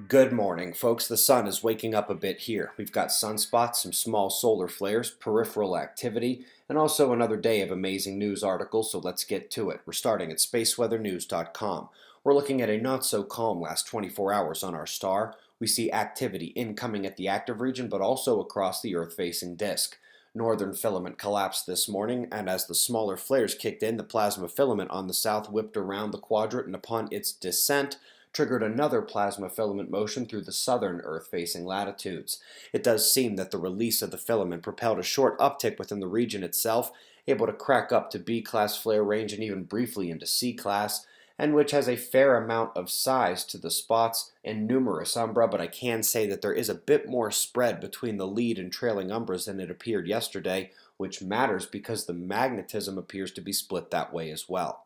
Good morning, folks. The sun is waking up a bit here. We've got sunspots, some small solar flares, peripheral activity, and also another day of amazing news articles, so let's get to it. We're starting at spaceweathernews.com. We're looking at a not-so-calm last 24 hours on our star. We see activity incoming at the active region, but also across the Earth-facing disk. Northern filament collapsed this morning, and as the smaller flares kicked in, the plasma filament on the south whipped around the quadrant, and upon its descent, triggered another plasma filament motion through the southern Earth-facing latitudes. It does seem that the release of the filament propelled a short uptick within the region itself, able to crack up to B-class flare range and even briefly into C-class, and which has a fair amount of size to the spots and numerous umbra, but I can say that there is a bit more spread between the lead and trailing umbras than it appeared yesterday, which matters because the magnetism appears to be split that way as well.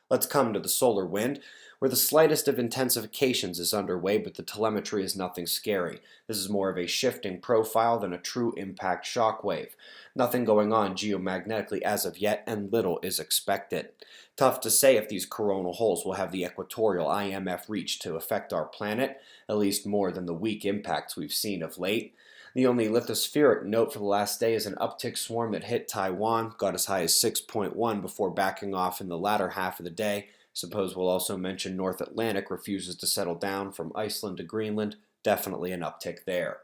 Let's come to the solar wind, where the slightest of intensifications is underway, but the telemetry is nothing scary. This is more of a shifting profile than a true impact shock wave. Nothing going on geomagnetically as of yet, and little is expected. Tough to say if these coronal holes will have the equatorial IMF reach to affect our planet, at least more than the weak impacts we've seen of late. The only lithospheric note for the last day is an uptick swarm that hit Taiwan, got as high as 6.1 before backing off in the latter half of the day. Suppose we'll also mention North Atlantic refuses to settle down from Iceland to Greenland, definitely an uptick there.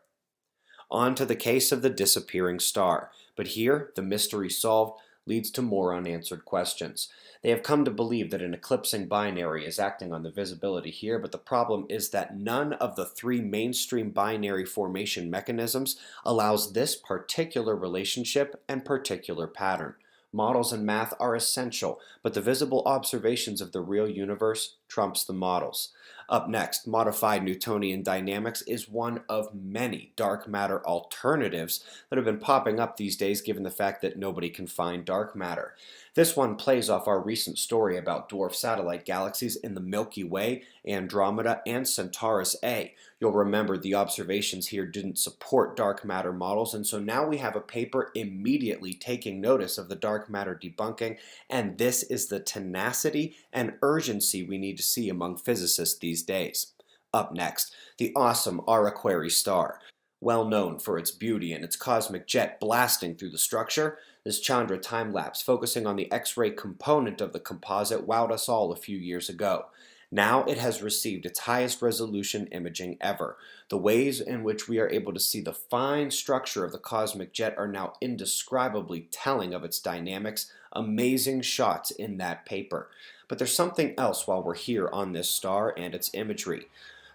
On to the case of the disappearing star, but here, the mystery solved leads to more unanswered questions. They have come to believe that an eclipsing binary is acting on the visibility here, but the problem is that none of the three mainstream binary formation mechanisms allows this particular relationship and particular pattern. Models and math are essential, but the visible observations of the real universe trumps the models. Up next, modified Newtonian dynamics is one of many dark matter alternatives that have been popping up these days given the fact that nobody can find dark matter. This one plays off our recent story about dwarf satellite galaxies in the Milky Way, Andromeda, and Centaurus A. You'll remember the observations here didn't support dark matter models, and so now we have a paper immediately taking notice of the dark matter debunking, and this is the tenacity and urgency we need to see among physicists these days. Up next, the awesome Araquari star. Well known for its beauty and its cosmic jet blasting through the structure, this Chandra time-lapse focusing on the X-ray component of the composite wowed us all a few years ago. Now it has received its highest resolution imaging ever. The ways in which we are able to see the fine structure of the cosmic jet are now indescribably telling of its dynamics. Amazing shots in that paper. But there's something else while we're here on this star and its imagery.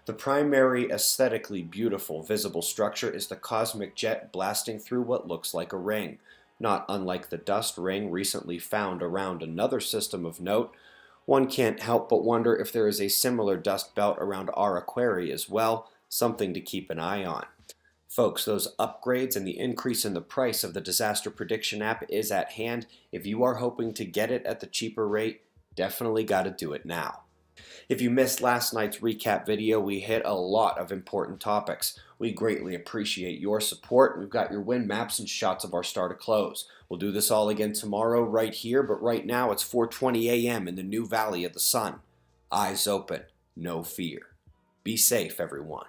The primary aesthetically beautiful visible structure is the cosmic jet blasting through what looks like a ring. Not unlike the dust ring recently found around another system of note, one can't help but wonder if there is a similar dust belt around Araquari as well, something to keep an eye on. Folks, those upgrades and the increase in the price of the disaster prediction app is at hand. If you are hoping to get it at the cheaper rate, definitely got to do it now. If you missed last night's recap video, we hit a lot of important topics. We greatly appreciate your support. We've got your wind maps and shots of our star to close. We'll do this all again tomorrow right here, but right now it's 4:20 a.m. in the new Valley of the Sun. Eyes open, no fear. Be safe, everyone.